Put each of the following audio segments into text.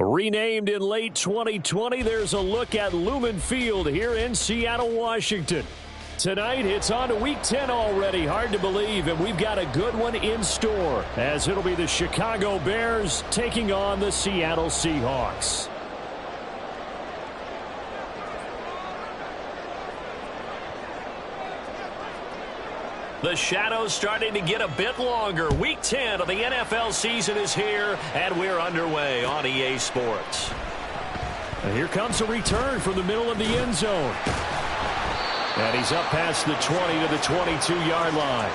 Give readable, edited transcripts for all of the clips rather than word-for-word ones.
Renamed in late 2020, there's a look at Lumen Field here in Seattle, Washington. Tonight, it's on to Week 10 already. Hard to believe, and we've got a good one in store, as it'll be the Chicago Bears taking on the Seattle Seahawks. The shadows starting to get a bit longer. Week 10 of the NFL season is here, and we're underway on EA Sports. And here comes a return from the middle of the end zone. And he's up past the 20 to the 22-yard line.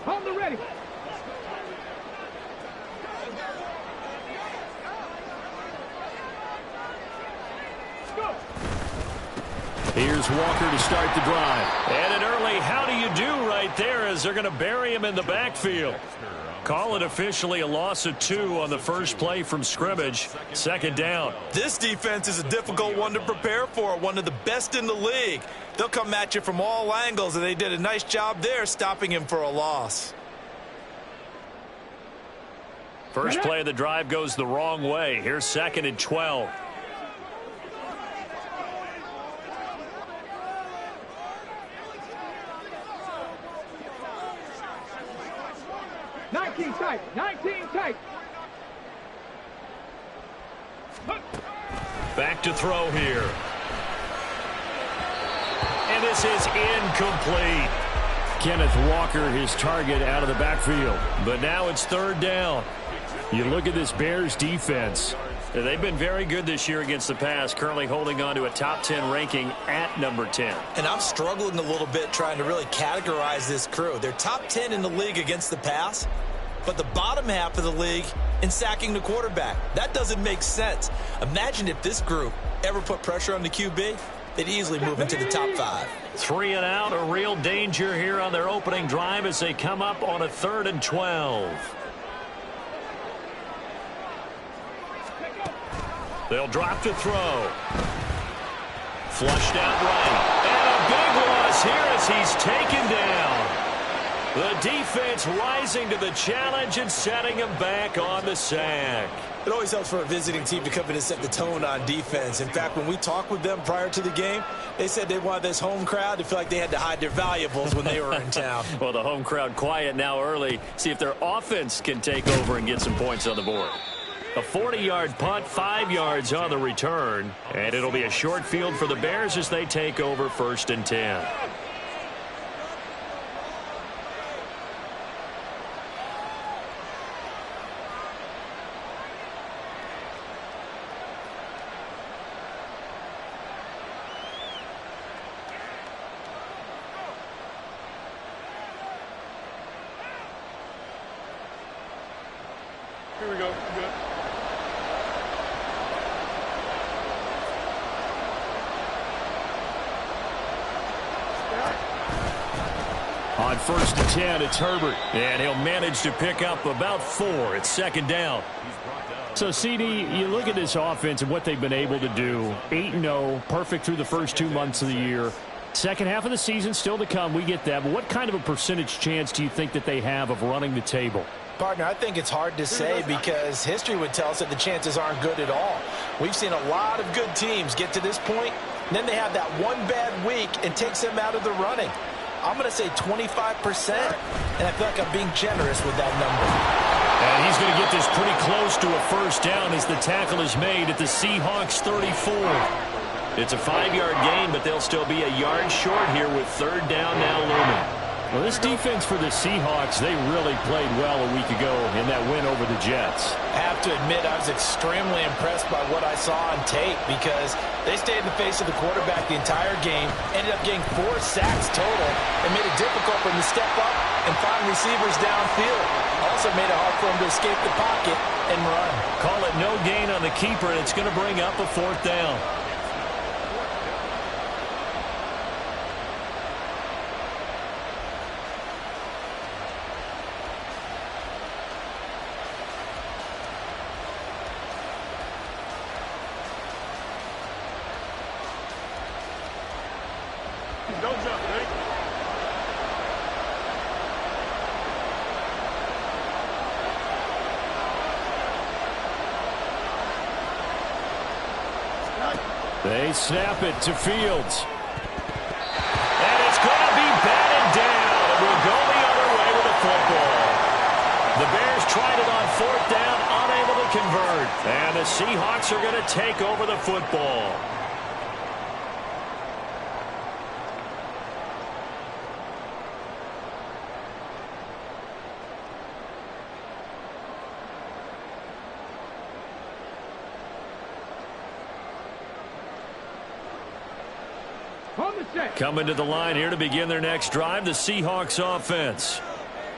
Hold the ready. Go. Here's Walker to start the drive. And an early how do you do right there as they're going to bury him in the backfield. Call it officially a loss of 2 on the first play from scrimmage. Second down. This defense is a difficult one to prepare for, one of the best in the league. They'll come at you from all angles, and they did a nice job there stopping him for a loss. First play of the drive goes the wrong way. Here's 2nd and 12. Tight. 19 tight. Back to throw here. And this is incomplete. Kenneth Walker, his target, out of the backfield. But now it's 3rd down. You look at this Bears defense. They've been very good this year against the pass, currently holding on to a top 10 ranking at number 10. And I'm struggling a little bit trying to really categorize this crew. They're top 10 in the league against the pass, but the bottom half of the league in sacking the quarterback. That doesn't make sense. Imagine if this group ever put pressure on the QB, they'd easily move into the top 5. 3 and out, a real danger here on their opening drive as they come up on a 3rd and 12. They'll drop to throw. Flushed out right. And a big loss here as he's taken down. The defense rising to the challenge and setting him back on the sack. It always helps for a visiting team to come in and set the tone on defense. In fact, when we talked with them prior to the game, they said they wanted this home crowd to feel like they had to hide their valuables when they were in town. Well, the home crowd quiet now early. See if their offense can take over and get some points on the board. A 40-yard punt, 5 yards on the return. And it'll be a short field for the Bears as they take over 1st and 10. Here we go. Good. On 1st and 10, it's Herbert. And he'll manage to pick up about 4. It's 2nd down. So, CD, you look at this offense and what they've been able to do. 8-0, perfect through the first 2 months of the year. Second half of the season still to come. We get that. But what kind of a percentage chance do you think that they have of running the table? Partner, I think it's hard to say because history would tell us that the chances aren't good at all. We've seen a lot of good teams get to this point, and then they have that one bad week and takes them out of the running. I'm going to say 25%, and I feel like I'm being generous with that number. And he's going to get this pretty close to a 1st down as the tackle is made at the Seahawks 34. It's a 5-yard gain, but they'll still be a yard short here with 3rd down now looming. Well, this defense for the Seahawks, they really played well a week ago in that win over the Jets. I have to admit, I was extremely impressed by what I saw on tape because they stayed in the face of the quarterback the entire game, ended up getting 4 sacks total, and made it difficult for him to step up and find receivers downfield. Also made it hard for him to escape the pocket and run. Call it no gain on the keeper, and it's going to bring up a 4th down. Don't jump, ready? They snap it to Fields. And it's going to be batted down. It will go the other way with the football. The Bears tried it on 4th down, unable to convert. And the Seahawks are going to take over the football. Coming to the line here to begin their next drive, the Seahawks offense.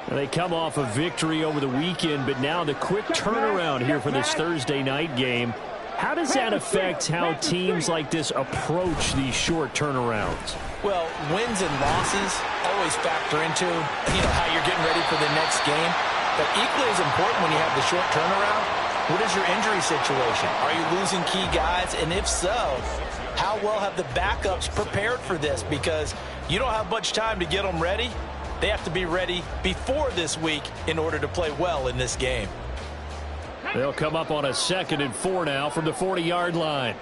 And they come off a victory over the weekend, but now the quick turnaround here for this Thursday night game. How does that affect how teams like this approach these short turnarounds? Well, wins and losses always factor into, how you're getting ready for the next game. But equally as important when you have the short turnaround, what is your injury situation? Are you losing key guys? And if so, how well have the backups prepared for this? Because you don't have much time to get them ready. They have to be ready before this week in order to play well in this game. They'll come up on a 2nd and 4 now from the 40-yard line.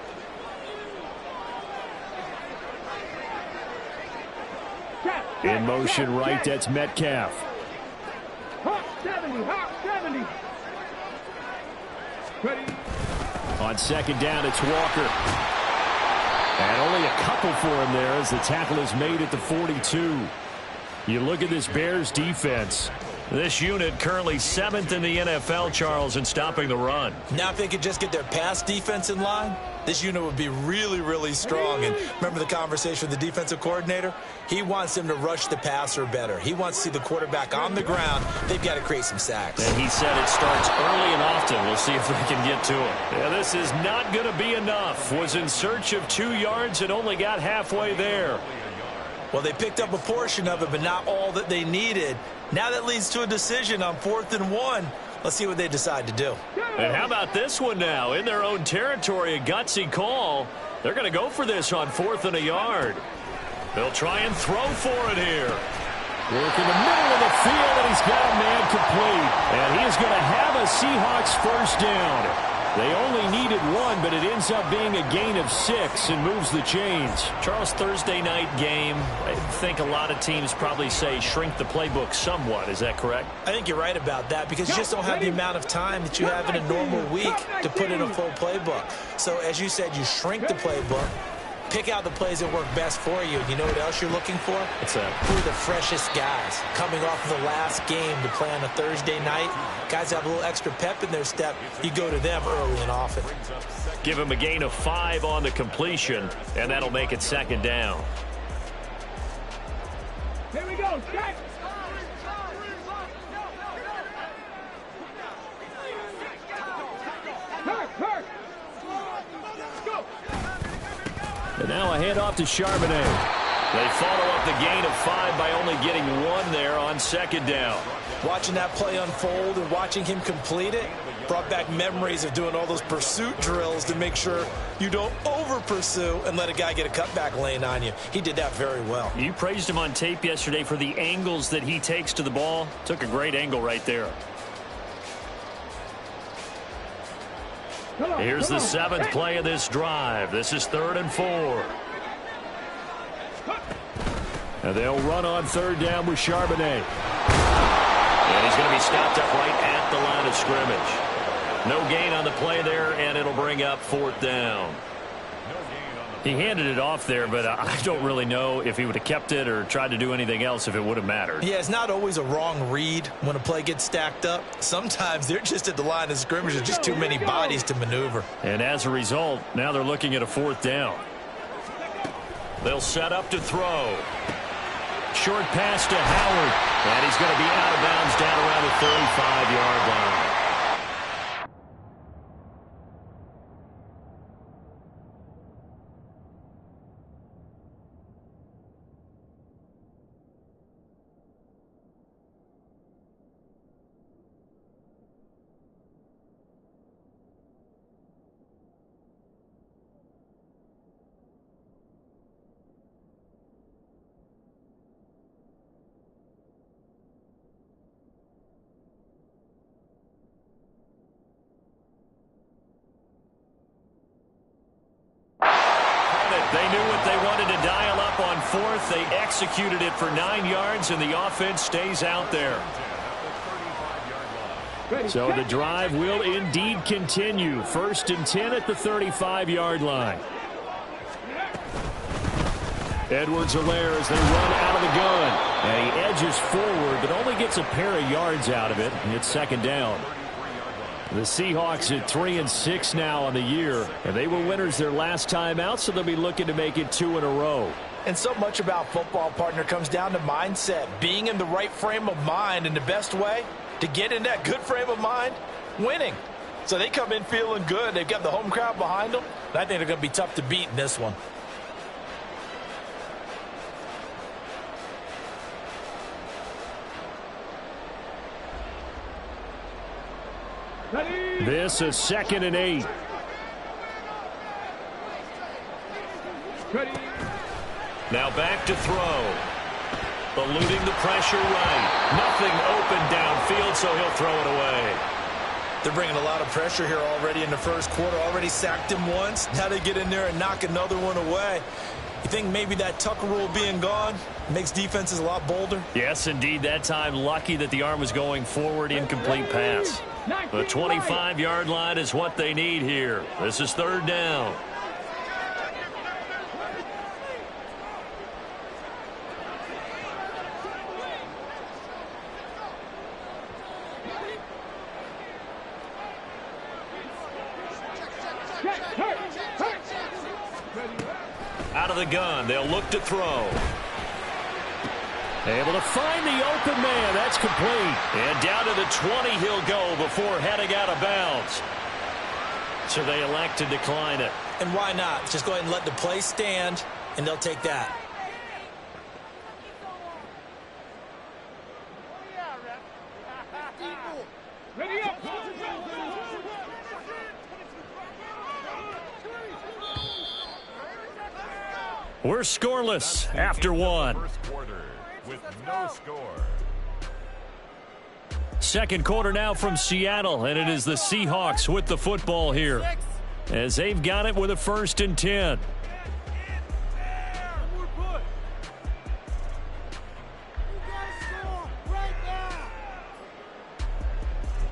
In motion right, that's Metcalf. Hot 70, hot 70. Ready? On 2nd down, it's Walker. And only a couple for him there as the tackle is made at the 42. You look at this Bears defense. This unit currently 7th in the NFL, Charles, in stopping the run. Now if they could just get their pass defense in line, this unit would be really, really strong. And remember the conversation with the defensive coordinator? He wants them to rush the passer better. He wants to see the quarterback on the ground. They've got to create some sacks. And he said it starts early and often. We'll see if they can get to it. Yeah, this is not going to be enough. Was in search of 2 yards and only got halfway there. Well, they picked up a portion of it, but not all that they needed. Now that leads to a decision on 4th and 1. Let's see what they decide to do. And how about this one now? In their own territory, a gutsy call. They're going to go for this on 4th and a yard. They'll try and throw for it here. Work in the middle of the field, and he's got a man complete. And he is going to have a Seahawks 1st down. They only needed 1, but it ends up being a gain of 6 and moves the chains. Charles, Thursday night game, I think a lot of teams probably say shrink the playbook somewhat. Is that correct? I think you're right about that because you just don't have the amount of time that you have in a normal week to put in a full playbook. So as you said, you shrink the playbook, pick out the plays that work best for you. You know what else you're looking for? What's that? Who are the freshest guys coming off of the last game to play on a Thursday night? Guys have a little extra pep in their step. You go to them early and often. Give him a gain of 5 on the completion, and that'll make it 2nd down. Here we go, check. Hurt. Go. And now a handoff to Charbonnet. They follow up the gain of 5 by only getting 1 there on 2nd down. Watching that play unfold and watching him complete it brought back memories of doing all those pursuit drills to make sure you don't over-pursue and let a guy get a cutback lane on you. He did that very well. You praised him on tape yesterday for the angles that he takes to the ball. Took a great angle right there. Here's the 7th play of this drive. This is 3rd and 4. And they'll run on 3rd down with Charbonnet. And he's going to be stopped up right at the line of scrimmage. No gain on the play there, and it'll bring up 4th down. He handed it off there, but I don't really know if he would have kept it or tried to do anything else if it would have mattered. Yeah, it's not always a wrong read when a play gets stacked up. Sometimes they're just at the line of scrimmage. There's just too many bodies to maneuver. And as a result, now they're looking at a 4th down. They'll set up to throw. Short pass to Howard. And he's going to be out of bounds down around the 35-yard line. They knew what they wanted to dial up on 4th. They executed it for 9 yards, and the offense stays out there. So the drive will indeed continue. 1st and 10 at the 35-yard line. Edwards-Helaire as they run out of the gun. And he edges forward, but only gets a pair of yards out of it. It's 2nd down. The Seahawks at 3-6 now on the year, and they were winners their last time out, so they'll be looking to make it 2 in a row. And so much about football, partner, comes down to mindset, being in the right frame of mind, and the best way to get in that good frame of mind, winning. So they come in feeling good. They've got the home crowd behind them. And I think they're going to be tough to beat in this one. This is 2nd and 8. Now back to throw. Eluding the pressure right. Nothing open downfield, so he'll throw it away. They're bringing a lot of pressure here already in the first quarter. Already sacked him once. Now they get in there and knock another one away. You think maybe that Tucker rule being gone makes defenses a lot bolder? Yes, indeed. That time, lucky that the arm was going forward. Incomplete pass. The 25-yard line is what they need here. This is 3rd down. Out of the gun, they'll look to throw. Able to find the open man. That's complete. And down to the 20 he'll go before heading out of bounds. So they elect to decline it. And why not? Just go ahead and let the play stand, and they'll take that. Ready up. We're scoreless after 1. First quarter with no score. 2nd quarter now from Seattle, and it is the Seahawks with the football here as they've got it with a 1st and 10.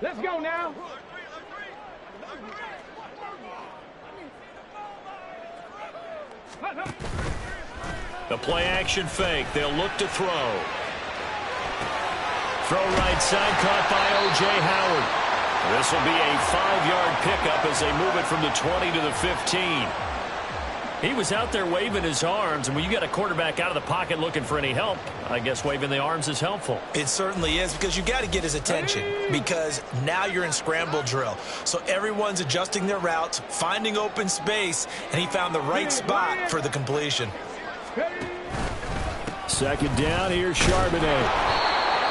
Let's go now. The play action fake. They'll look to throw. Throw right side caught by O.J. Howard. This will be a 5-yard pickup as they move it from the 20 to the 15. He was out there waving his arms, and when you got a quarterback out of the pocket looking for any help, I guess waving the arms is helpful. It certainly is, because you got to get his attention, because now you're in scramble drill. So everyone's adjusting their routes, finding open space, and he found the right spot for the completion. 2nd down, here's Charbonnet.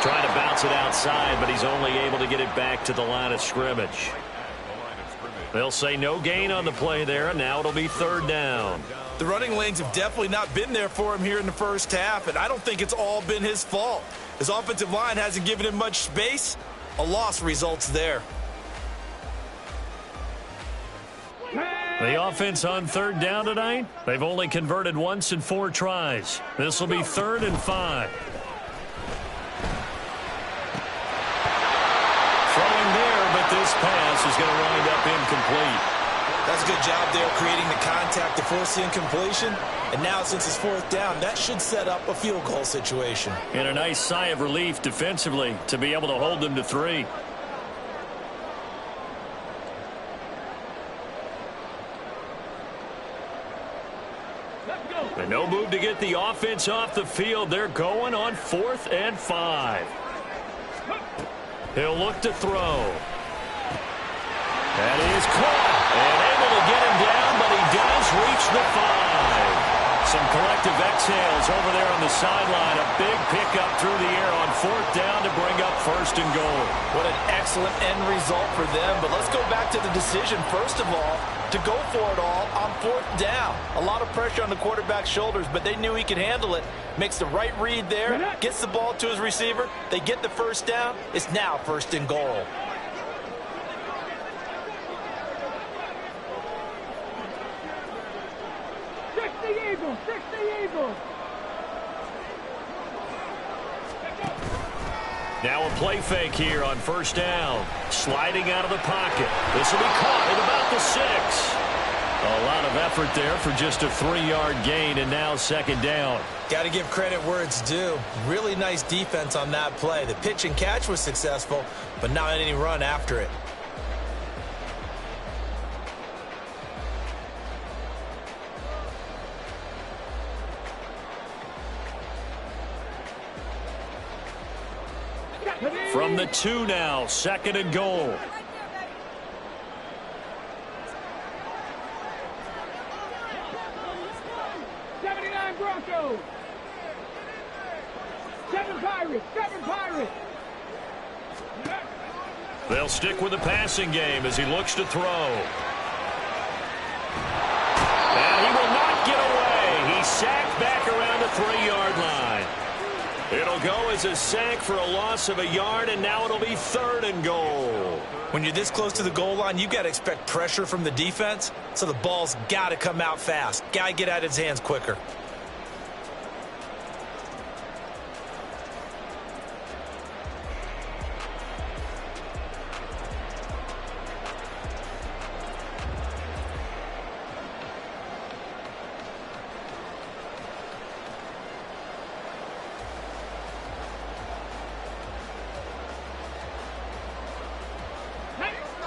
Trying to bounce it outside, but he's only able to get it back to the line of scrimmage. They'll say no gain on the play there, and now it'll be 3rd down. The running lanes have definitely not been there for him here in the first half, and I don't think it's all been his fault. His offensive line hasn't given him much space. A loss results there. The offense on 3rd down tonight, they've only converted once in 4 tries. This will be 3rd and 5. Throwing there, but this pass is going to wind up incomplete. That's a good job there creating the contact to force the incompletion. And now since it's fourth down, that should set up a field goal situation. And a nice sigh of relief defensively to be able to hold them to 3. And no move to get the offense off the field. They're going on 4th and 5. He'll look to throw. That is caught. And able to get him down, but he does reach the 5. Some collective exhales over there on the sideline. A big pickup through the air on 4th down to bring up 1st and goal. What an excellent end result for them. But let's go back to the decision, first of all, to go for it all on 4th down. A lot of pressure on the quarterback's shoulders, but they knew he could handle it. Makes the right read there, gets the ball to his receiver. They get the 1st down. It's now 1st and goal. Fix the Eagles! Now a play fake here on 1st down. Sliding out of the pocket. This will be caught at about the 6. A lot of effort there for just a 3-yard gain, and now 2nd down. Got to give credit where it's due. Really nice defense on that play. The pitch and catch was successful, but not any run after it. From the 2 now, 2nd and goal. Broncos. 7 Pirates. They'll stick with the passing game as he looks to throw. And he will not get away. He's sacked back around the 3-yard line. It'll go as a sack for a loss of a yard, and now it'll be 3rd and goal. When you're this close to the goal line, you've got to expect pressure from the defense, so the ball's got to come out fast. Got to get out of his hands quicker.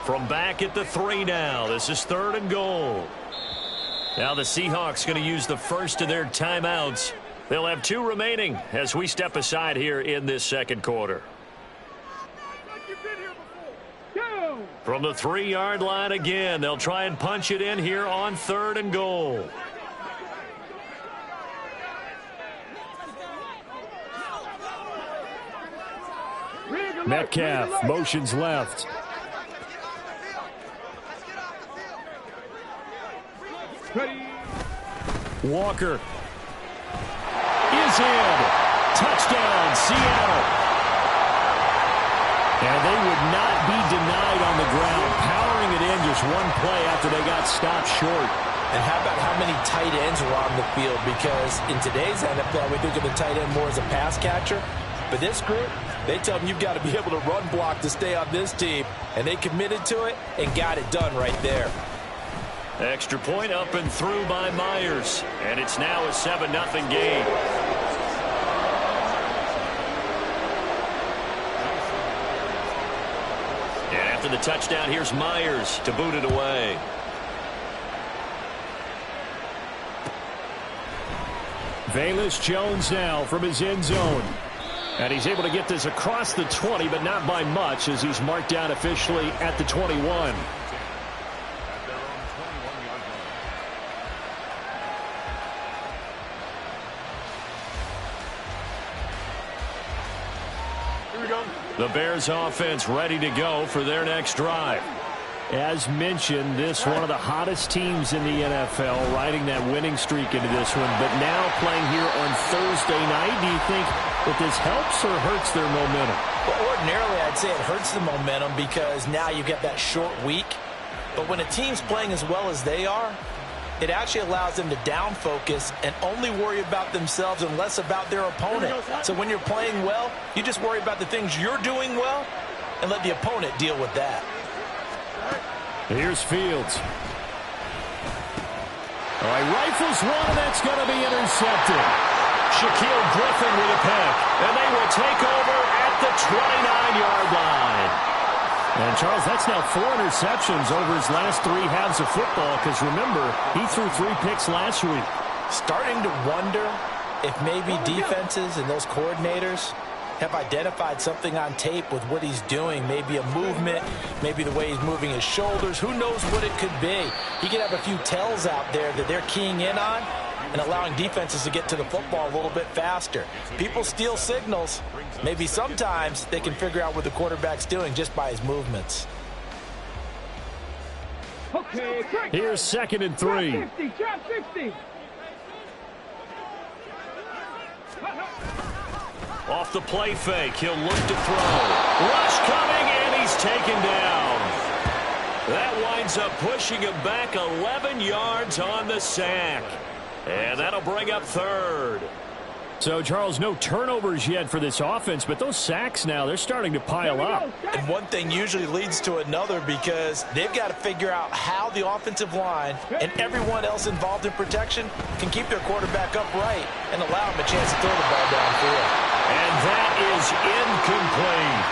From back at the 3 now. This is 3rd and goal. Now the Seahawks going to use the first of their timeouts. They'll have 2 remaining as we step aside here in this 2nd quarter. From the 3-yard line again, they'll try and punch it in here on 3rd and goal. Metcalf motions left. Walker is in. Touchdown, Seattle. And they would not be denied on the ground, powering it in just one play after they got stopped short. And how about how many tight ends were on the field? Because in today's NFL, we think of the tight end more as a pass catcher. But this group, they tell them you've got to be able to run block to stay on this team. And they committed to it and got it done right there. Extra point up and through by Myers. And it's now a 7-0 game. And after the touchdown, here's Myers to boot it away. Velus Jones now from his end zone. And he's able to get this across the 20, but not by much as he's marked down officially at the 21. The Bears offense ready to go for their next drive. As mentioned, this one of the hottest teams in the NFL, riding that winning streak into this one. But now playing here on Thursday night, do you think that this helps or hurts their momentum? Well, ordinarily, I'd say it hurts the momentum because now you get that short week. But when a team's playing as well as they are, it actually allows them to down focus and only worry about themselves and less about their opponent. So when you're playing well, you just worry about the things you're doing well and let the opponent deal with that. Here's Fields. All right, rifles one, and that's going to be intercepted. Shaquille Griffin with a pick, and they will take over at the 29-yard line. And, Charles, that's now 4 interceptions over his last 3 halves of football because, remember, he threw 3 picks last week. Starting to wonder if maybe defenses and those coordinators have identified something on tape with what he's doing. Maybe a movement, maybe the way he's moving his shoulders. Who knows what it could be? He could have a few tells out there that they're keying in on and allowing defenses to get to the football a little bit faster. People steal signals. Maybe sometimes they can figure out what the quarterback's doing just by his movements. Okay, here's 2nd and 3. Drop 50, drop 50. Off the play fake, he'll look to throw. Rush coming, and he's taken down. That winds up pushing him back 11 yards on the sack. And that'll bring up 3rd. So, Charles, no turnovers yet for this offense, but those sacks now, they're starting to pile up. And one thing usually leads to another because they've got to figure out how the offensive line and everyone else involved in protection can keep their quarterback upright and allow him a chance to throw the ball downfield. And that is incomplete.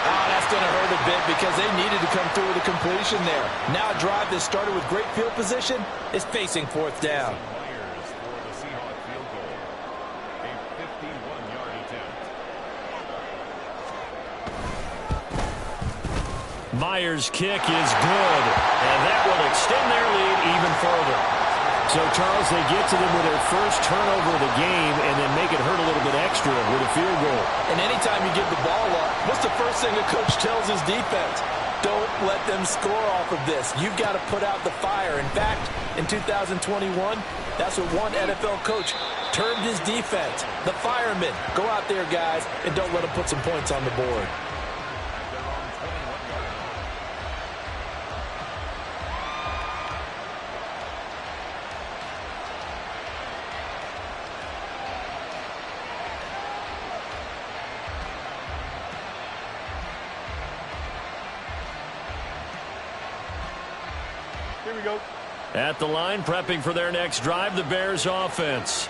Oh, that's going to hurt a bit because they needed to come through with a completion there. Now a drive that started with great field position is facing 4th down. Myers for the Seahawks field goal. A 51-yard attempt. Myers' kick is good, and that will extend their lead even further. So, Charles, they get to them with their first turnover of the game and then make it hurt a little bit extra with a field goal. And anytime you give the ball up, what's the first thing a coach tells his defense? Don't let them score off of this. You've got to put out the fire. In fact, in 2021, that's what one NFL coach termed his defense. The firemen. Go out there, guys, and don't let them put some points on the board. Here we go. At the line, prepping for their next drive, the Bears offense.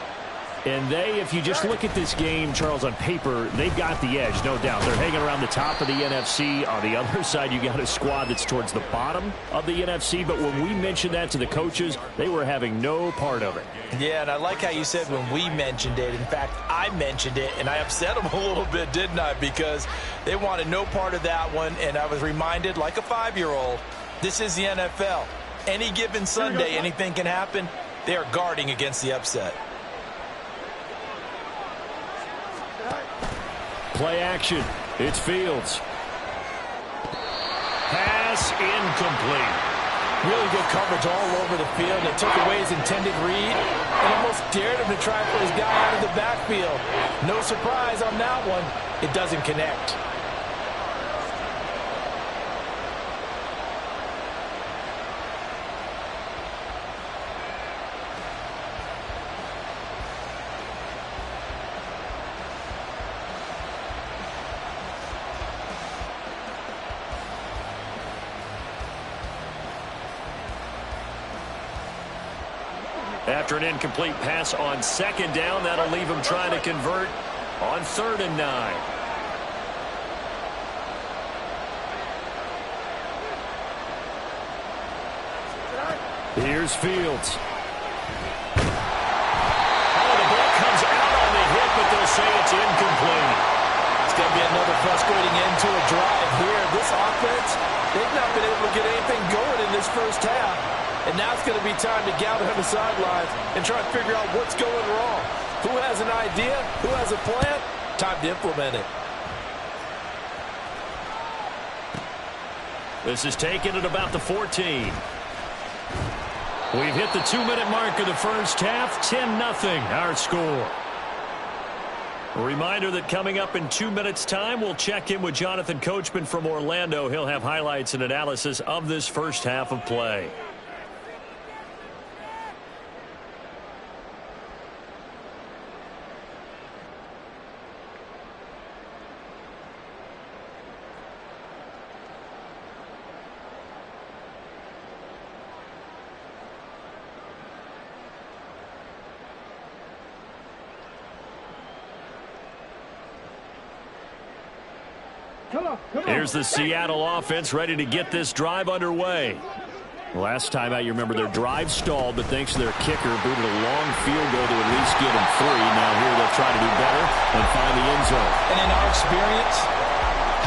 And they, if you just look at this game, Charles, on paper, they've got the edge, no doubt. They're hanging around the top of the NFC. On the other side, you got a squad that's towards the bottom of the NFC. But when we mentioned that to the coaches, they were having no part of it. Yeah, and I like how you said when we mentioned it. In fact, I mentioned it, and I upset them a little bit, didn't I? Because they wanted no part of that one, and I was reminded, like a 5-year-old, this is the NFL. Any given Sunday, anything can happen. They are guarding against the upset. Play action. It's Fields. Pass incomplete. Really good coverage all over the field. It took away his intended read and almost dared him to try and put his guy out of the backfield. No surprise on that one. It doesn't connect. After an incomplete pass on 2nd down, that'll leave him trying to convert on 3rd and 9. Here's Fields. Oh, the ball comes out on the hit, but they'll say it's incomplete. It's going to be another frustrating end to a drive here. This offense, they've not been able to get anything going in this first half. And now it's going to be time to gather on the sidelines and try to figure out what's going wrong. Who has an idea? Who has a plan? Time to implement it. This is taken at about the 14. We've hit the 2-minute mark of the first half. 10-0 our score. A reminder that coming up in 2 minutes' time, we'll check in with Jonathan Coachman from Orlando. He'll have highlights and analysis of this first half of play. Come on. Here's the Seattle offense ready to get this drive underway. Last time out, you remember their drive stalled, but thanks to their kicker, booted a long field goal to at least get them 3. Now here they'll try to do better and find the end zone. And in our experience,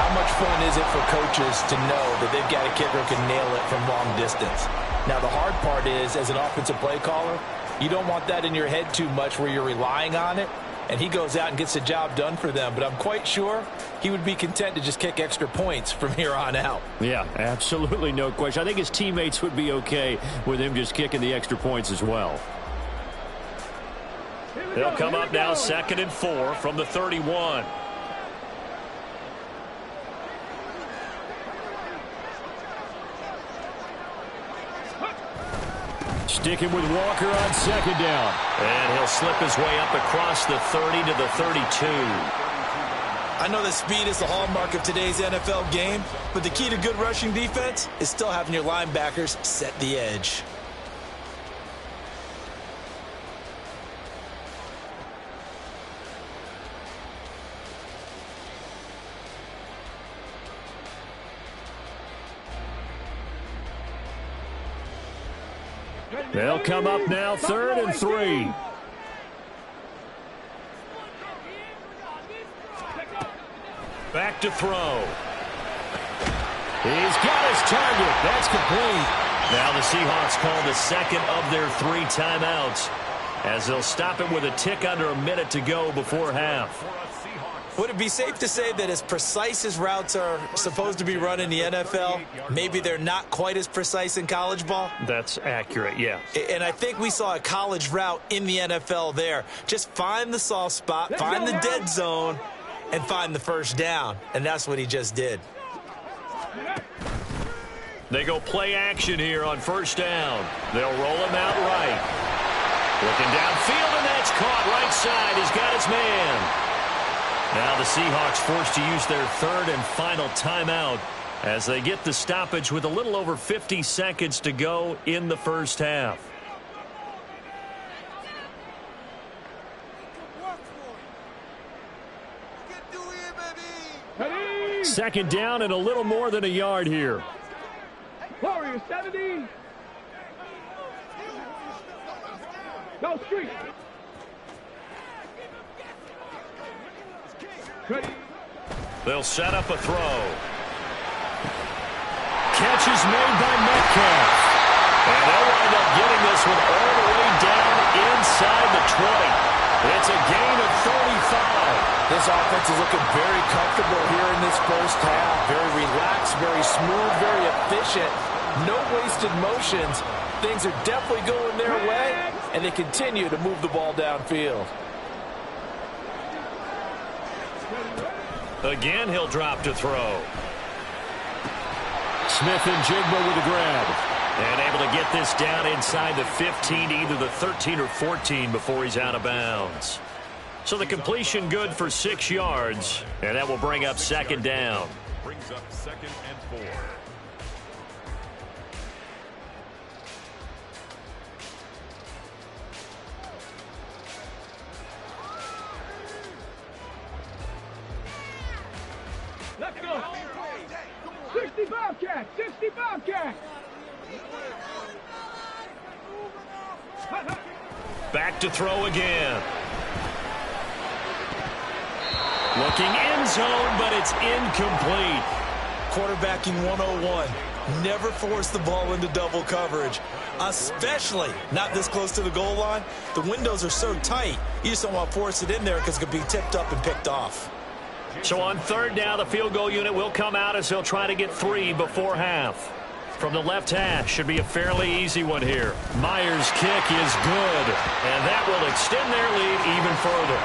how much fun is it for coaches to know that they've got a kicker who can nail it from long distance? Now, the hard part is, as an offensive play caller, you don't want that in your head too much where you're relying on it, and he goes out and gets the job done for them. But I'm quite sure he would be content to just kick extra points from here on out. Yeah, absolutely no question. I think his teammates would be okay with him just kicking the extra points as well. They'll come up now 2nd and 4 from the 31. Sticking with Walker on 2nd down. And he'll slip his way up across the 30 to the 32. I know that speed is the hallmark of today's NFL game, but the key to good rushing defense is still having your linebackers set the edge. They'll come up now 3rd and 3. Back to throw. He's got his target. That's complete. Now the Seahawks call the 2nd of their 3 timeouts as they'll stop it with a tick under a minute to go before half. Would it be safe to say that as precise as routes are supposed to be run in the NFL, maybe they're not quite as precise in college ball? That's accurate, yeah. And I think we saw a college route in the NFL there. Just find the soft spot, find the dead zone, and find the first down. And that's what he just did. They go play action here on 1st down. They'll roll him out right. Looking downfield, and that's caught right side. He's got his man. Now the Seahawks forced to use their 3rd and final timeout as they get the stoppage with a little over 50 seconds to go in the first half. Second down and a little more than a yard here. Warriors 70. Go street. They'll set up a throw. Catch is made by Metcalf. And they'll wind up getting this one all the way down inside the 20. It's a gain of 35. This offense is looking very comfortable here in this first half. Very relaxed, very smooth, very efficient. No wasted motions. Things are definitely going their way, and they continue to move the ball downfield. Again, he'll drop to throw. Smith and Jigba with the grab. And able to get this down inside the 15 to either the 13 or 14 before he's out of bounds. So the completion good for 6 yards, and that will bring up 2nd down. Brings up 2nd and 4. Let's go. 65 cat. 65 cat. Back to throw again. Looking end zone, but it's incomplete. Quarterbacking 101. Never force the ball into double coverage, especially not this close to the goal line. The windows are so tight, you just don't want to force it in there because it could be tipped up and picked off. So on 3rd down, the field goal unit will come out as they'll try to get 3 before half. From the left hash, should be a fairly easy one here. Myers' kick is good, and that will extend their lead even further.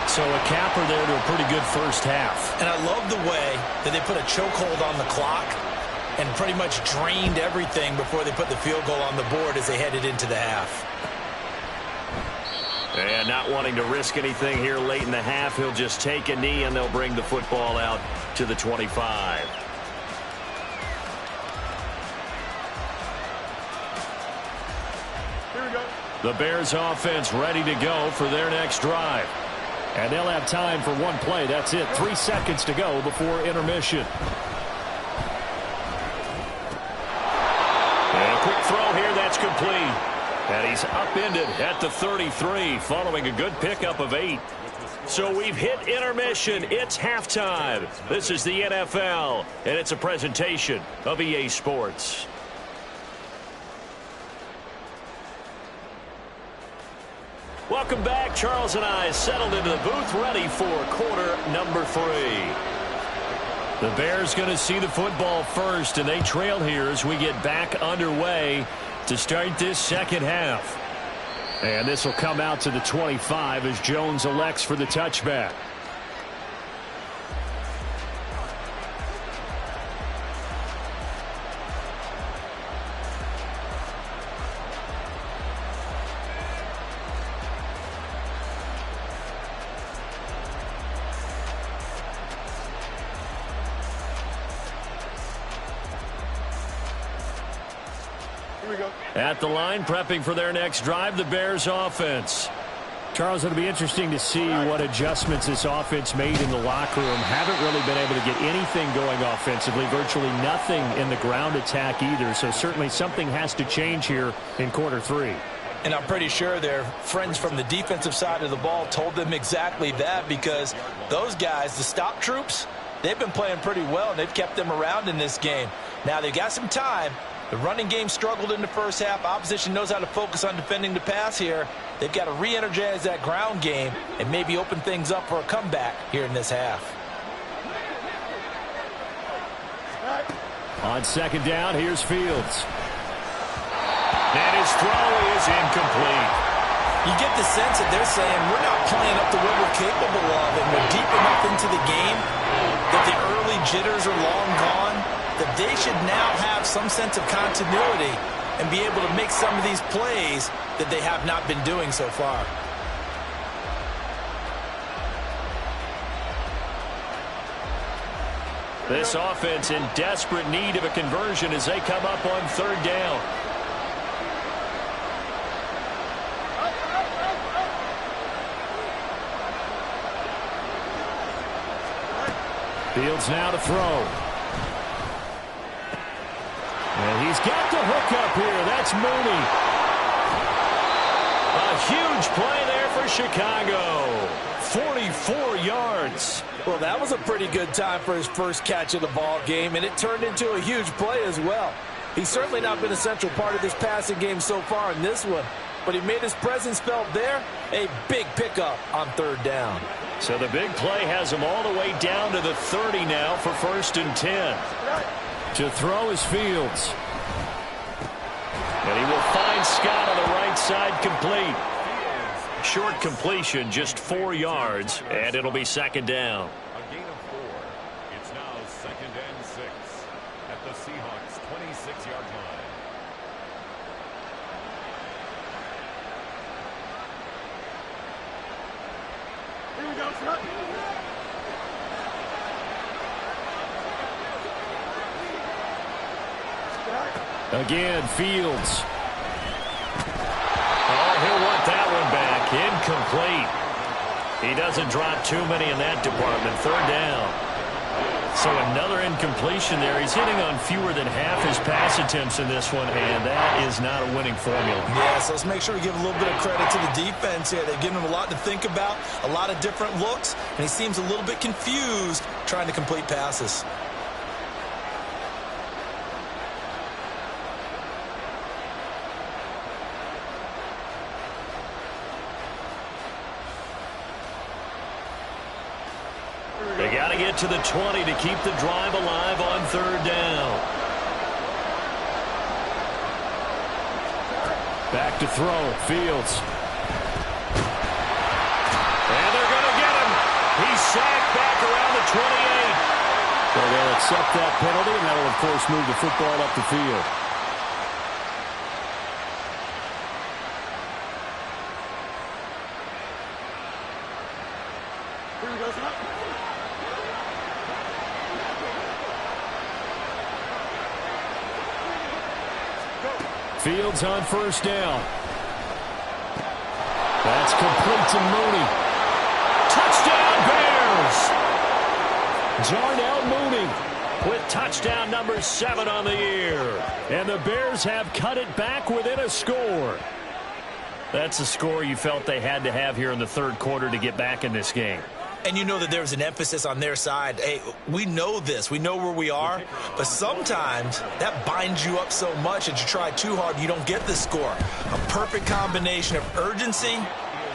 So a capper there to a pretty good first half. And I love the way that they put a chokehold on the clock and pretty much drained everything before they put the field goal on the board as they headed into the half. And not wanting to risk anything here late in the half, he'll just take a knee and they'll bring the football out to the 25. Here we go. The Bears offense ready to go for their next drive. And they'll have time for one play. That's it. 3 seconds to go before intermission. And a quick throw here. That's complete. And he's upended at the 33 following a good pickup of 8. So we've hit intermission. It's halftime. This is the NFL, and it's a presentation of EA Sports. Welcome back. Charles and I settled into the booth ready for quarter number 3. The Bears going to see the football first, and they trail here as we get back underway to start this second half. And this will come out to the 25 as Jones elects for the touchback. At the line, prepping for their next drive, the Bears offense. Charles, it'll be interesting to see what adjustments this offense made in the locker room. Haven't really been able to get anything going offensively, virtually nothing in the ground attack either. So certainly something has to change here in quarter 3. And I'm pretty sure their friends from the defensive side of the ball told them exactly that, because those guys, the stop troops, they've been playing pretty well, and they've kept them around in this game. Now they've got some time. The running game struggled in the first half. Opposition knows how to focus on defending the pass here. They've got to re-energize that ground game and maybe open things up for a comeback here in this half. On second down, here's Fields. And his throw is incomplete. You get the sense that they're saying we're not playing up to what we're capable of, and we're deep enough into the game that the early jitters are long gone, that they should now have some sense of continuity and be able to make some of these plays that they have not been doing so far. This offense in desperate need of a conversion as they come up on third down. Fields now to throw. And he's got the hook up here. That's Mooney. A huge play there for Chicago. 44 yards. Well, that was a pretty good time for his first catch of the ball game, and it turned into a huge play as well. He's certainly not been a central part of this passing game so far in this one, but he made his presence felt there. A big pickup on third down. So the big play has him all the way down to the 30 now for 1st and 10. To throw is Fields. And he will find Scott on the right side, complete. Short completion, just 4 yards, and it'll be second down. A gain of 4. It's now 2nd and 6 at the Seahawks' 26-yard line. Here we go, Scott. Again, Fields. Oh, he'll want that one back. Incomplete. He doesn't drop too many in that department. Third down. So another incompletion there. He's hitting on fewer than half his pass attempts in this one, and that is not a winning formula. Yeah, so let's make sure we give a little bit of credit to the defense here. They've given him a lot to think about, a lot of different looks, and he seems a little bit confused trying to complete passes. They got to get to the 20 to keep the drive alive on third down. Back to throw. Fields. And they're going to get him. He's sacked back around the 28. Well, they'll accept that penalty, and that will, of course, move the football up the field. Here we go, Scott. Fields on first down. That's complete to Mooney. Darnell Mooney with touchdown number 7 on the year. And the Bears have cut it back within a score. That's a score you felt they had to have here in the third quarter to get back in this game. And you know that there's an emphasis on their side. Hey, we know this. We know where we are. But sometimes that binds you up so much that you try too hard, you don't get the score. A perfect combination of urgency,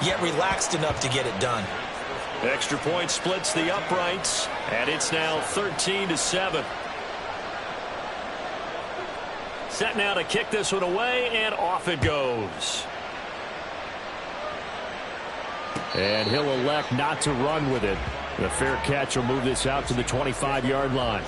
yet relaxed enough to get it done. Extra point splits the uprights, and it's now 13-7. Set now to kick this one away, and off it goes. And he'll elect not to run with it. The fair catch will move this out to the 25-yard line.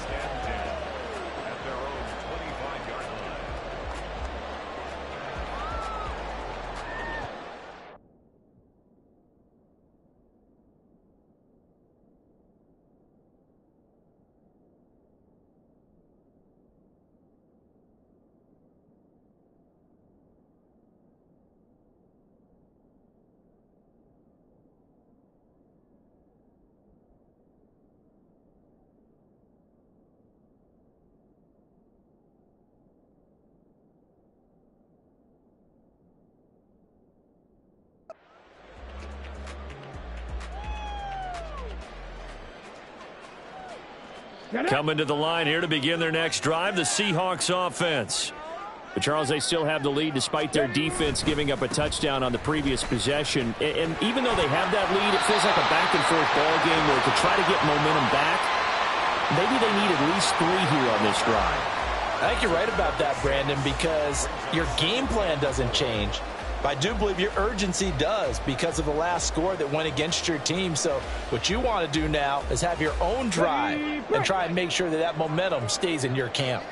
Coming to the line here to begin their next drive, the Seahawks offense. But Charles, they still have the lead despite their defense giving up a touchdown on the previous possession. And even though they have that lead, it feels like a back-and-forth ball game where to try to get momentum back, maybe they need at least 3 here on this drive. I think you're right about that, Brandon, because your game plan doesn't change. But I do believe your urgency does because of the last score that went against your team. So what you want to do now is have your own drive and try and make sure that that momentum stays in your camp.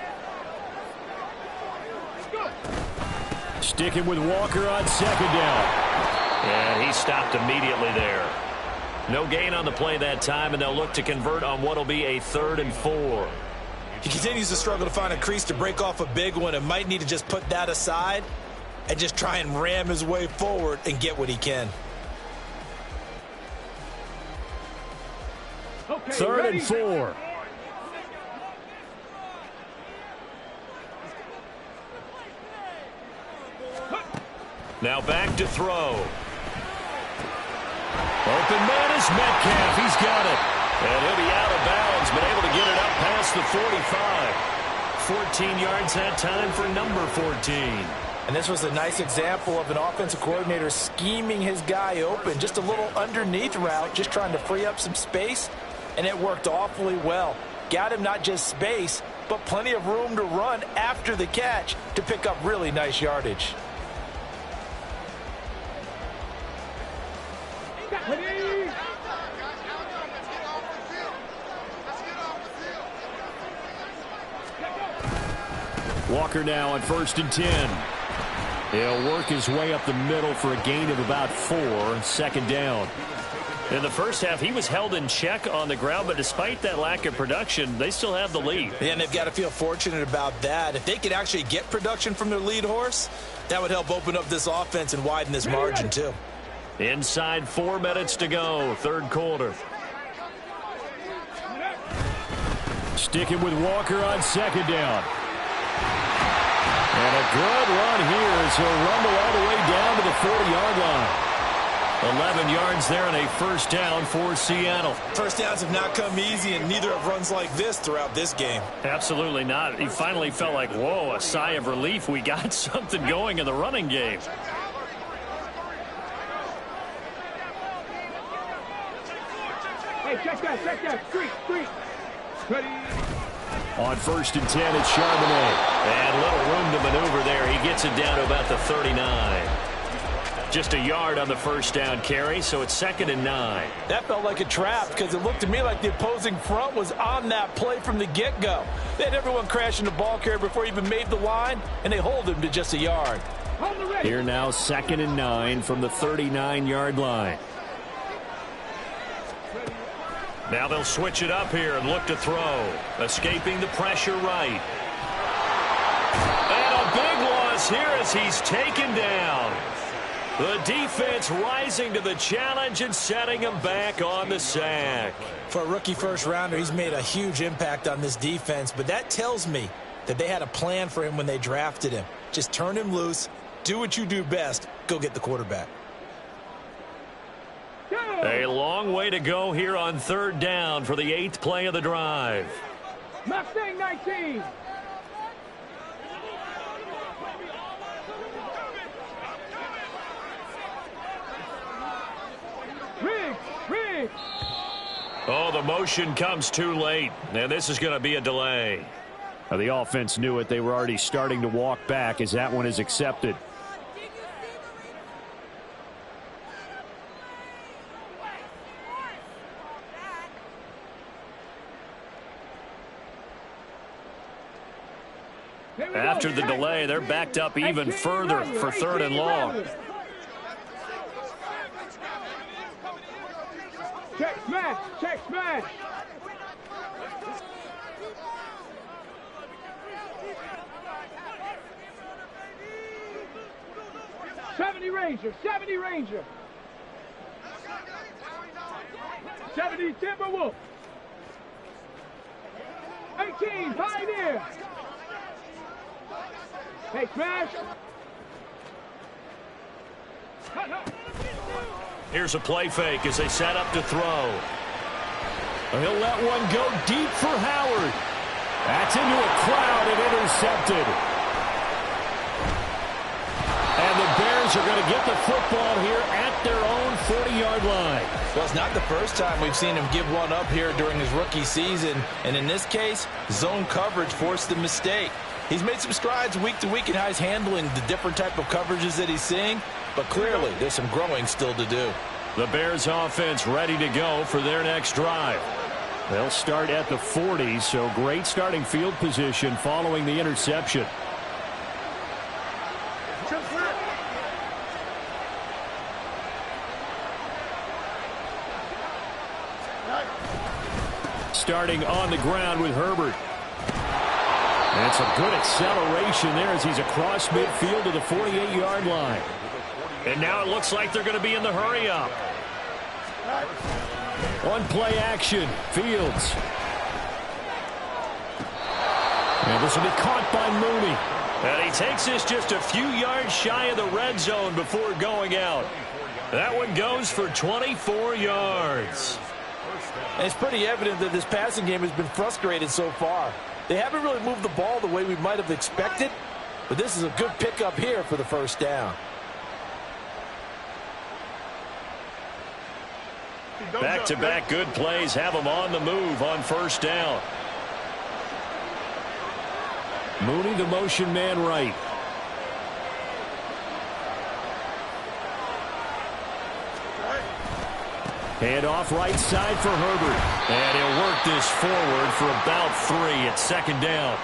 Sticking with Walker on second down. And he stopped immediately there. No gain on the play that time, and they'll look to convert on what will be a 3rd and 4. He continues to struggle to find a crease to break off a big one and might need to just put that aside and just try and ram his way forward and get what he can. Okay, 3rd and 4. Now back to throw. Open man is Metcalf. He's got it. And he'll be out of bounds, but able to get it up past the 45. 14 yards that time for number 14. And this was a nice example of an offensive coordinator scheming his guy open. Just a little underneath route, just trying to free up some space, and it worked awfully well. Got him not just space, but plenty of room to run after the catch to pick up really nice yardage. Walker now on 1st and 10. He'll work his way up the middle for a gain of about 4. 2nd down. In the first half, he was held in check on the ground, but despite that lack of production, they still have the lead. Yeah, and they've got to feel fortunate about that. If they could actually get production from their lead horse, that would help open up this offense and widen this margin too. Inside 4 minutes to go, 3rd quarter. Sticking with Walker on 2nd down. And a good run here as he'll rumble all the way down to the 40-yard line. 11 yards there and a 1st down for Seattle. First downs have not come easy, and neither have runs like this throughout this game. Absolutely not. He finally felt like, whoa, a sigh of relief. We got something going in the running game. Hey, check that. Street. Ready. On 1st and 10, it's Charbonnet. And little room to maneuver there. He gets it down to about the 39. Just a yard on the 1st down carry, so it's 2nd and 9. That felt like a trap because it looked to me like the opposing front was on that play from the get-go. They had everyone crashing the ball carrier before he even made the line, and they hold him to just a yard. Here now, 2nd and 9 from the 39-yard line. Now they'll switch it up here and look to throw. Escaping the pressure right. And a big loss here as he's taken down. The defense rising to the challenge and setting him back on the sack. For a rookie first-rounder, he's made a huge impact on this defense, but that tells me that they had a plan for him when they drafted him. Just turn him loose, do what you do best, go get the quarterback. A long way to go here on third down for the 8th play of the drive. Mustang 19. Riggs. Oh, the motion comes too late, and this is going to be a delay. The offense knew it. They were already starting to walk back as that one is accepted. After the delay, they're backed up even further for 3rd and long. Check smash. 70 Ranger. 70 Timberwolf. 18 Pioneer. Hey, smash. Here's a play fake as they set up to throw. He'll let one go deep for Howard. That's into a crowd and intercepted. And the Bears are going to get the football here at their own 40-yard line. Well, it's not the first time we've seen him give one up here during his rookie season. And in this case, zone coverage forced the mistake. He's made some strides week to week in how he's handling the different type of coverages that he's seeing. But clearly, there's some growing still to do. The Bears offense ready to go for their next drive. They'll start at the 40, so great starting field position following the interception. Starting on the ground with Herbert. And some good acceleration there as he's across midfield to the 48-yard line. And now it looks like they're going to be in the hurry-up. One play action, Fields. And this will be caught by Mooney. And he takes this just a few yards shy of the red zone before going out. That one goes for 24 yards. And it's pretty evident that this passing game has been frustrated so far. They haven't really moved the ball the way we might have expected, but this is a good pickup here for the first down. Back-to-back good plays have them on the move on first down. Mooney, the motion man right. Hand off right side for Herbert. And he'll work this forward for about 3 at 2nd down.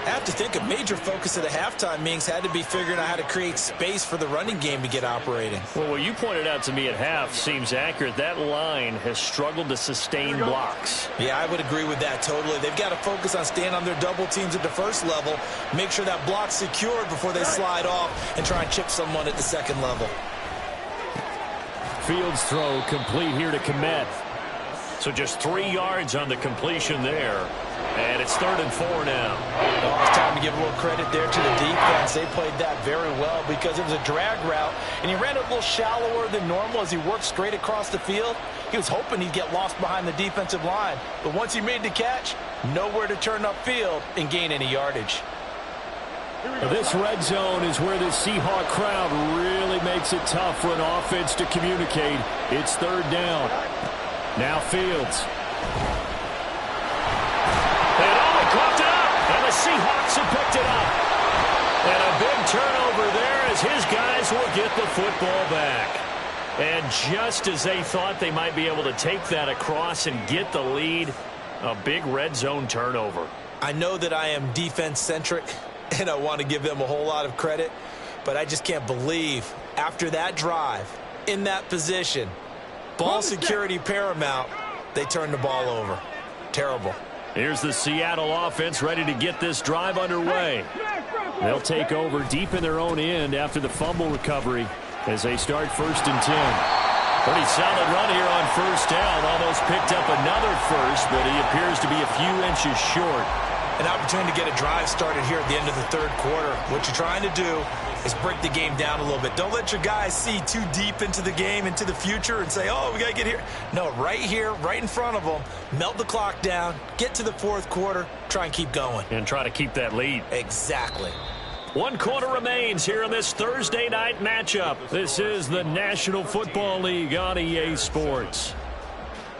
I have to think a major focus of the halftime meetings had to be figuring out how to create space for the running game to get operating. Well, what you pointed out to me at half seems accurate. That line has struggled to sustain blocks. Yeah, I would agree with that totally. They've got to focus on staying on their double teams at the first level, make sure that block's secured before they slide off and try and chip someone at the second level. Fields throw complete here to Kmet. So just 3 yards on the completion there. And it's 3rd and 4 now. Oh, it's time to give a little credit there to the defense. They played that very well because it was a drag route, and he ran it a little shallower than normal as he worked straight across the field. He was hoping he'd get lost behind the defensive line. But once he made the catch, nowhere to turn upfield and gain any yardage. This red zone is where the Seahawk crowd really makes it tough for an offense to communicate. It's 3rd down. Now Fields. Coughed it up, and the Seahawks have picked it up. And a big turnover there as his guys will get the football back. And just as they thought they might be able to take that across and get the lead, a big red zone turnover. I know that I am defense-centric, and I want to give them a whole lot of credit, but I just can't believe after that drive, in that position, ball security paramount, they turned the ball over. Terrible. Here's the Seattle offense ready to get this drive underway. They'll take over deep in their own end after the fumble recovery. as they start 1st and 10. Pretty solid run here on 1st down. Almost picked up another first, but he appears to be a few inches short. An opportunity to get a drive started here at the end of the 3rd quarter. What you're trying to do is break the game down a little bit. Don't let your guys see too deep into the game, into the future, and say, oh, we got to get here. No, right here, right in front of them, melt the clock down, get to the 4th quarter, try and keep going. And try to keep that lead. Exactly. 1 quarter remains here in this Thursday night matchup. This is the National Football League on EA Sports.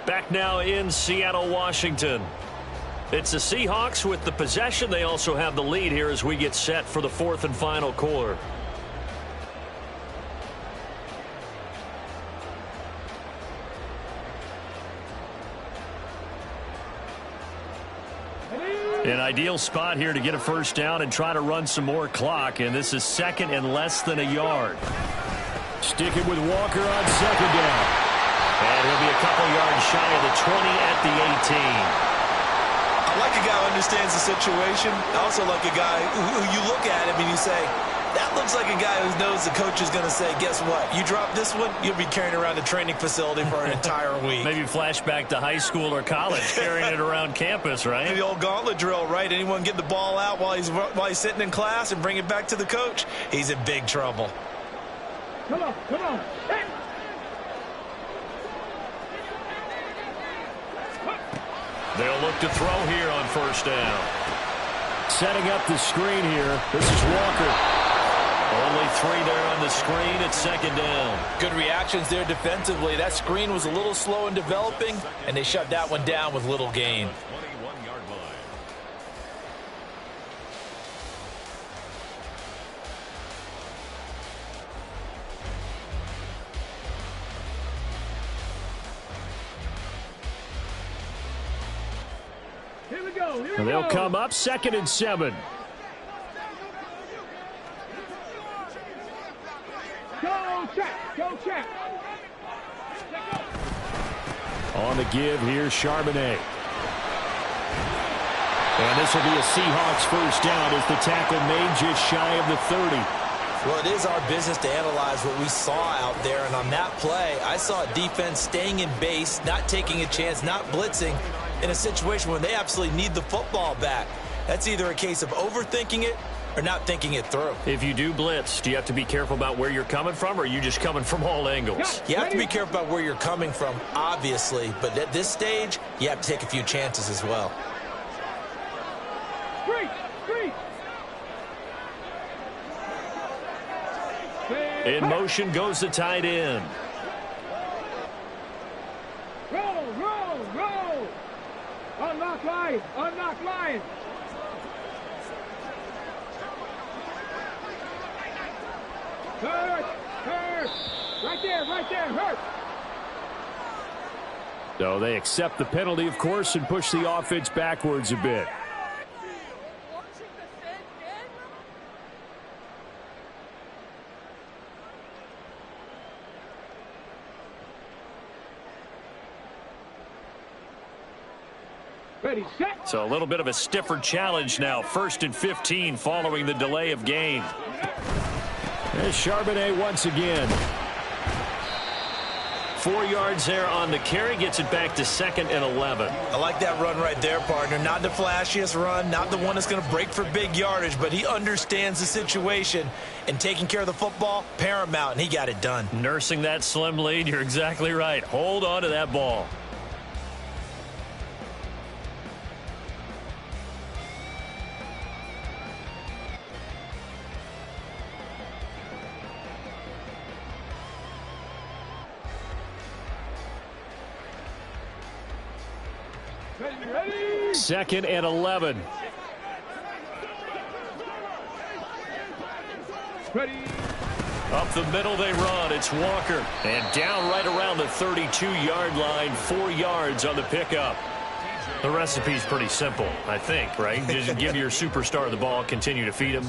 Back now in Seattle, Washington. It's the Seahawks with the possession. They also have the lead here as we get set for the 4th and final quarter. An ideal spot here to get a 1st down and try to run some more clock, and this is 2nd and less than a yard. Sticking with Walker on 2nd down. And he'll be a couple yards shy of the 20 at the 18. I like a guy who understands the situation. I also like a guy who you look at him and you say, that looks like a guy who knows the coach is going to say, guess what? You drop this one, you'll be carrying around the training facility for an entire week. Maybe flashback to high school or college, carrying it around campus, right? The old gauntlet drill, right? Anyone get the ball out while he's sitting in class and bring it back to the coach, he's in big trouble. Come on, come on. Hey. They'll look to throw here on 1st down. Setting up the screen here. This is Walker. Only 3 there on the screen at 2nd down. Good reactions there defensively. That screen was a little slow in developing, and they shut that one down with little gain. 21-yard line. Here we go. Here we And they'll go. come up 2nd and 7. Go check. Go check. On the give here, Charbonnet. And this will be a Seahawks 1st down as the tackle made just shy of the 30. Well, it is our business to analyze what we saw out there, and on that play, I saw a defense staying in base, not taking a chance, not blitzing, in a situation where they absolutely need the football back. That's either a case of overthinking it or not thinking it through. If you do blitz, do you have to be careful about where you're coming from, or are you just coming from all angles? You have to be careful about where you're coming from, obviously, but at this stage, you have to take a few chances as well. Street. In motion goes the tight end. Roll. Unlock line. Hurt. Right there, hurt. So they accept the penalty, of course, and push the offense backwards a bit. Ready, set. So a little bit of a stiffer challenge now. 1st and 15 following the delay of game. There's Charbonnet once again. 4 yards there on the carry. Gets it back to 2nd and 11. I like that run right there, partner. Not the flashiest run, not the one that's going to break for big yardage, but he understands the situation, and taking care of the football, paramount, and he got it done. Nursing that slim lead. You're exactly right. Hold on to that ball. Ready. 2nd and 11. Ready. Up the middle they run. It's Walker. And down right around the 32-yard line. 4 yards on the pickup. The recipe's pretty simple, I think, right? Just give your superstar the ball, continue to feed him.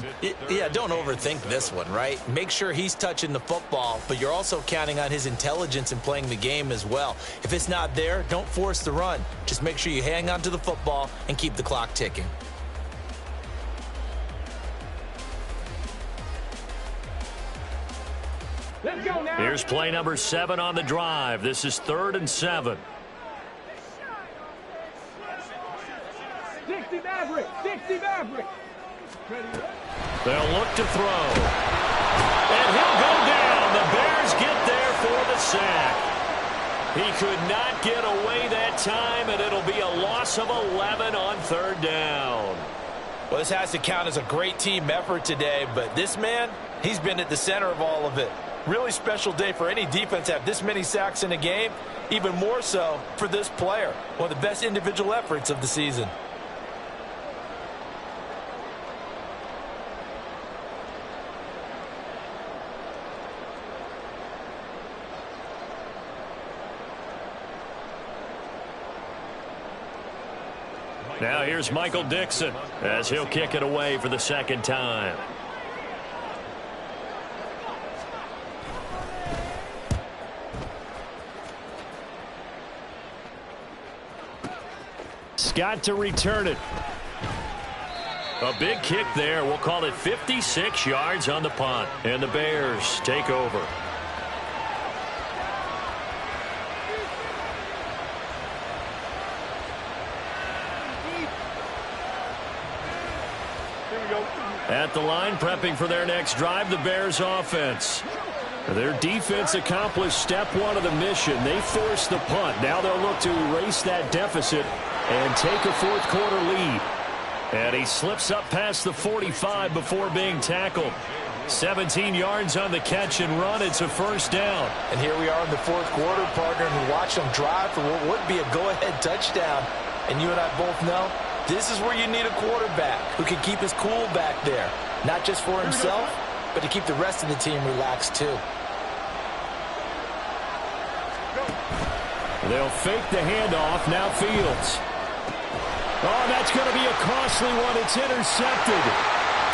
Yeah, don't overthink this one, right? Make sure he's touching the football, but you're also counting on his intelligence in playing the game as well. If it's not there, don't force the run. Just make sure you hang on to the football and keep the clock ticking. Let's go. Here's play number 7 on the drive. This is 3rd and 7. 60 Maverick. 60 Maverick. They'll look to throw. And he'll go down. The Bears get there for the sack. He could not get away that time, and it'll be a loss of 11 on 3rd down. Well, this has to count as a great team effort today, but this man, he's been at the center of all of it. Really special day for any defense to have this many sacks in a game, even more so for this player. One of the best individual efforts of the season. Now here's Michael Dixon as he'll kick it away for the 2nd time. Scott to return it. A big kick there. We'll call it 56 yards on the punt. And the Bears take over. At the line, prepping for their next drive, the Bears offense. Their defense accomplished step 1 of the mission. They forced the punt. Now they'll look to erase that deficit and take a 4th quarter lead. And he slips up past the 45 before being tackled. 17 yards on the catch and run. It's a 1st down. And here we are in the 4th quarter, partner, and we watch them drive for what would be a go-ahead touchdown. And you and I both know this is where you need a quarterback who can keep his cool back there. Not just for himself, but to keep the rest of the team relaxed too. They'll fake the handoff. Now Fields. Oh, that's going to be a costly one. It's intercepted.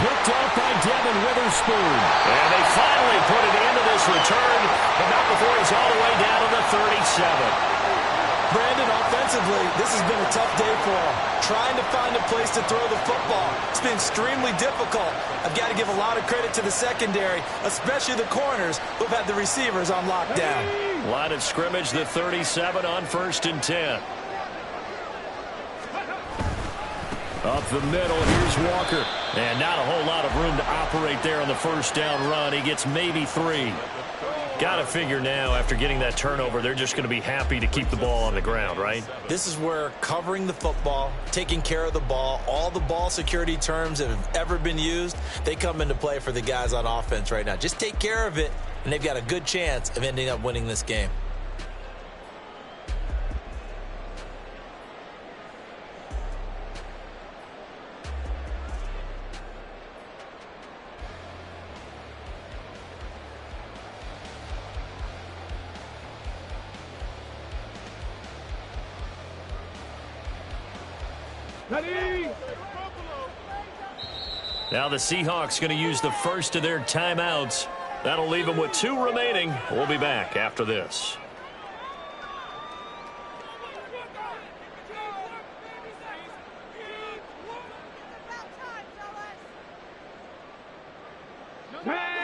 Picked up by Devin Witherspoon. And they finally put it into this return, but not before he's all the way down to the 37. Brandon, offensively, this has been a tough day for him. Trying to find a place to throw the football. It's been extremely difficult. I've got to give a lot of credit to the secondary, especially the corners who have had the receivers on lockdown. Line of scrimmage, the 37 on 1st and 10. Up the middle, here's Walker. And not a whole lot of room to operate there on the 1st down run. He gets maybe 3. Got to figure now, after getting that turnover, they're just going to be happy to keep the ball on the ground, right? This is where covering the football, taking care of the ball, all the ball security terms that have ever been used, they come into play for the guys on offense right now. Just take care of it, and they've got a good chance of ending up winning this game. Now the Seahawks going to use the first of their timeouts. That'll leave them with 2 remaining. We'll be back after this.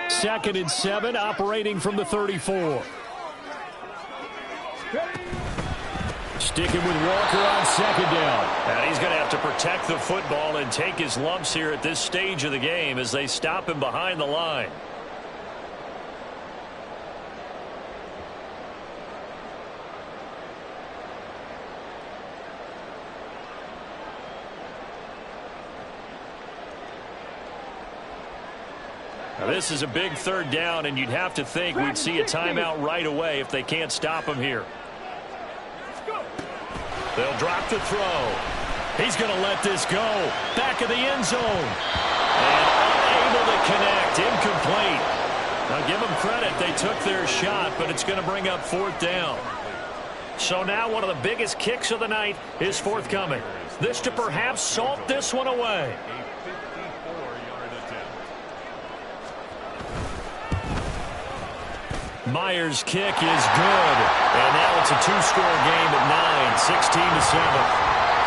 Second and 7, operating from the 34. Sticking with Walker on 2nd down. And he's going to have to protect the football and take his lumps here at this stage of the game as they stop him behind the line. Now this is a big 3rd down, and you'd have to think we'd see a timeout right away if they can't stop him here. They'll drop the throw. He's going to let this go. Back of the end zone. And unable to connect. Incomplete. Now give them credit. They took their shot, but it's going to bring up 4th down. So now one of the biggest kicks of the night is forthcoming. This to perhaps salt this one away. Myers' kick is good. And now it's a 2-score game at 9, 16-7.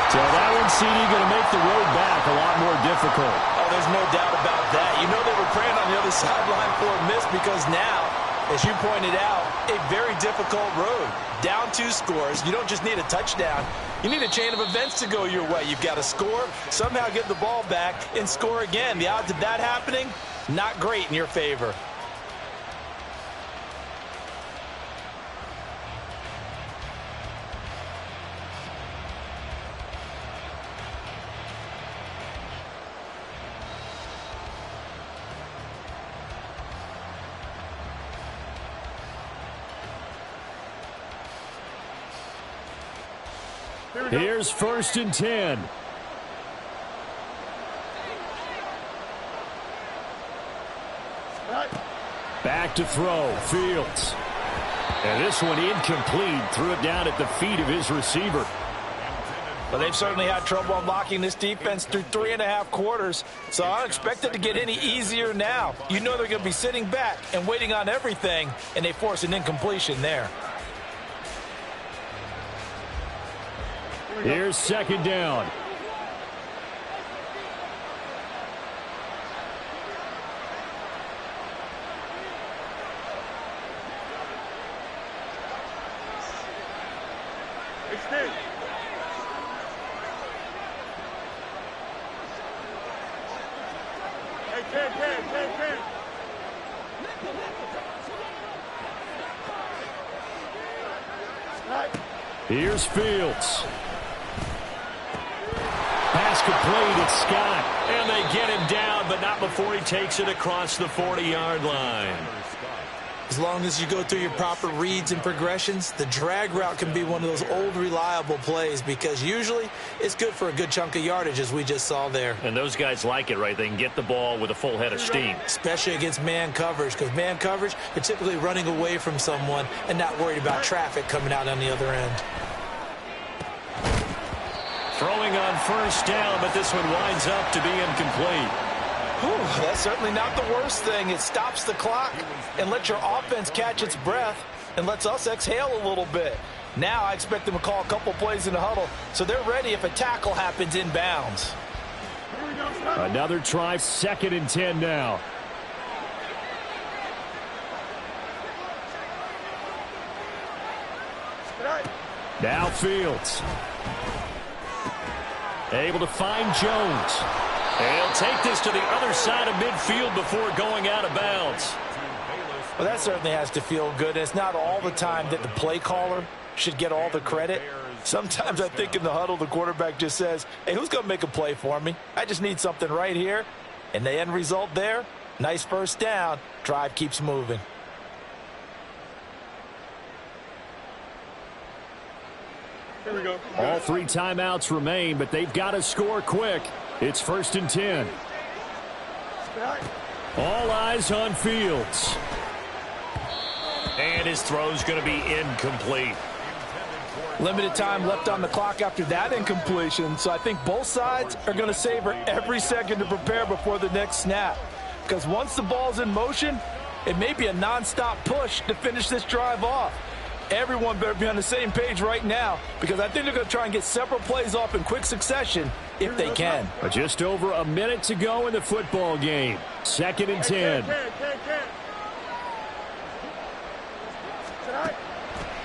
So that one, CD, going to make the road back a lot more difficult. Oh, there's no doubt about that. You know they were praying on the other sideline for a miss because now As you pointed out, a very difficult road. Down 2 scores. You don't just need a touchdown. You need a chain of events to go your way. You've got to score, somehow get the ball back, and score again. The odds of that happening, not great in your favor. Here's 1st and 10. Back to throw, Fields. And this one incomplete. Threw it down at the feet of his receiver. But they've certainly had trouble unlocking this defense through 3.5 quarters, so I don't expect it to get any easier now. You know they're going to be sitting back and waiting on everything, and they force an incompletion there. Here's 2nd down. Extend. Hey, 10. Here's Fields. Pass complete, it's Scott. And they get him down, but not before he takes it across the 40-yard line. As long as you go through your proper reads and progressions, the drag route can be one of those old reliable plays because usually it's good for a good chunk of yardage, as we just saw there. And those guys like it, right? They can get the ball with a full head of steam. Especially against man coverage, because man coverage, they're typically running away from someone and not worried about traffic coming out on the other end. Throwing on 1st down, but this one winds up to be incomplete. Whew, that's certainly not the worst thing. It stops the clock and lets your offense catch its breath and lets us exhale a little bit. Now I expect them to call a couple plays in the huddle, so they're ready if a tackle happens inbounds. Another try, 2nd and 10 now. Now Fields. Able to find Jones. He'll take this to the other side of midfield before going out of bounds. Well, that certainly has to feel good. It's not all the time that the play caller should get all the credit. Sometimes I think in the huddle, the quarterback just says, hey, who's going to make a play for me? I just need something right here. And the end result there, nice 1st down. Drive keeps moving. Here we go. All 3 timeouts remain, but they've got to score quick. It's 1st and 10. All eyes on Fields. And his throw's going to be incomplete. Limited time left on the clock after that incompletion, so I think both sides are going to savor every second to prepare before the next snap. Because once the ball's in motion, it may be a nonstop push to finish this drive off. Everyone better be on the same page right now because I think they're going to try and get several plays off in quick succession if they can. Just over a minute to go in the football game. 2nd and 10.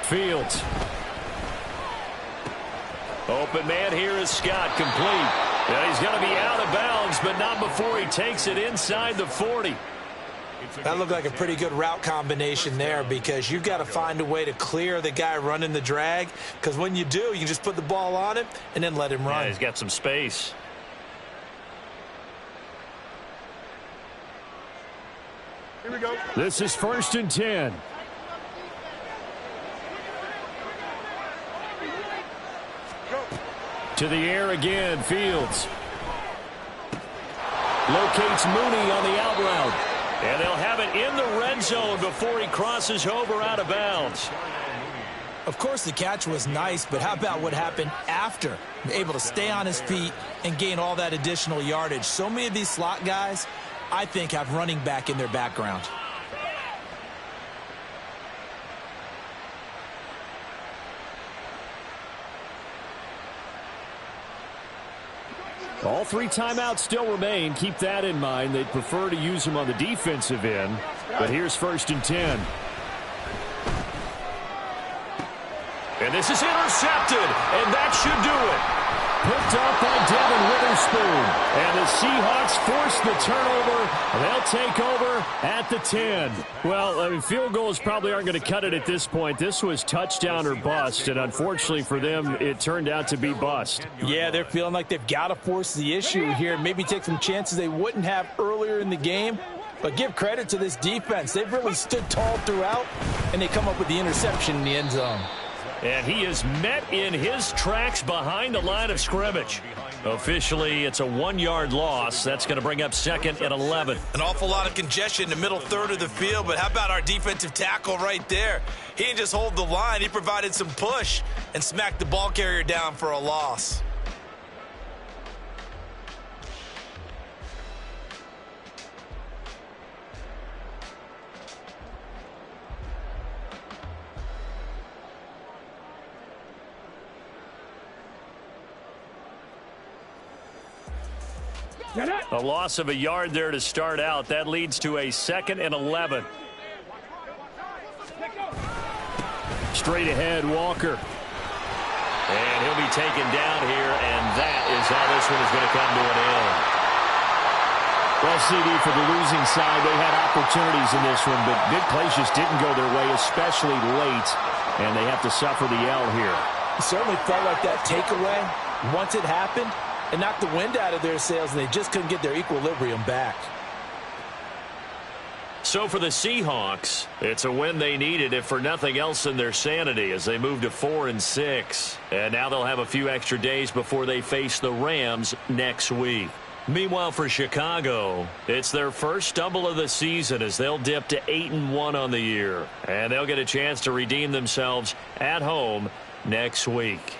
Fields. Open man here is Scott, complete. And he's going to be out of bounds, but not before he takes it inside the 40. That looked like a pretty good route combination there because you've got to find a way to clear the guy running the drag because when you do, you can just put the ball on him and then let him run. Yeah, he's got some space. Here we go. This is 1st and 10. To the air again, Fields. Locates Mooney on the out route. And they'll have it in the red zone before he crosses over out of bounds. Of course, the catch was nice, but how about what happened after? Able to stay on his feet and gain all that additional yardage. So many of these slot guys, I think, have running back in their background. All 3 timeouts still remain. Keep that in mind. They'd prefer to use him on the defensive end. But here's 1st and 10. And this is intercepted, and that should do it. Picked up by Devin Witherspoon. And the Seahawks force the turnover. They'll take over at the 10. Well, I mean, field goals probably aren't going to cut it at this point. This was touchdown or bust, and unfortunately for them, it turned out to be bust. Yeah, they're feeling like they've got to force the issue here, maybe take some chances they wouldn't have earlier in the game. But give credit to this defense. They've really stood tall throughout, and they come up with the interception in the end zone. And he is met in his tracks behind the line of scrimmage. Officially, it's a 1-yard loss. That's going to bring up 2nd and 11. An awful lot of congestion in the middle third of the field, but how about our defensive tackle right there? He didn't just hold the line. He provided some push and smacked the ball carrier down for a loss. A loss of a yard there to start out. That leads to a 2nd and 11. Straight ahead, Walker. And he'll be taken down here, and that is how this one is going to come to an end. Well, CD, for the losing side, they had opportunities in this one, but big plays just didn't go their way, especially late, and they have to suffer the L here. It certainly felt like that takeaway, once it happened, it knocked the wind out of their sails, and they just couldn't get their equilibrium back. So for the Seahawks, it's a win they needed, if for nothing else than their sanity, as they move to 4-6. And now they'll have a few extra days before they face the Rams next week. Meanwhile, for Chicago, it's their first stumble of the season as they'll dip to 8-1 on the year. And they'll get a chance to redeem themselves at home next week.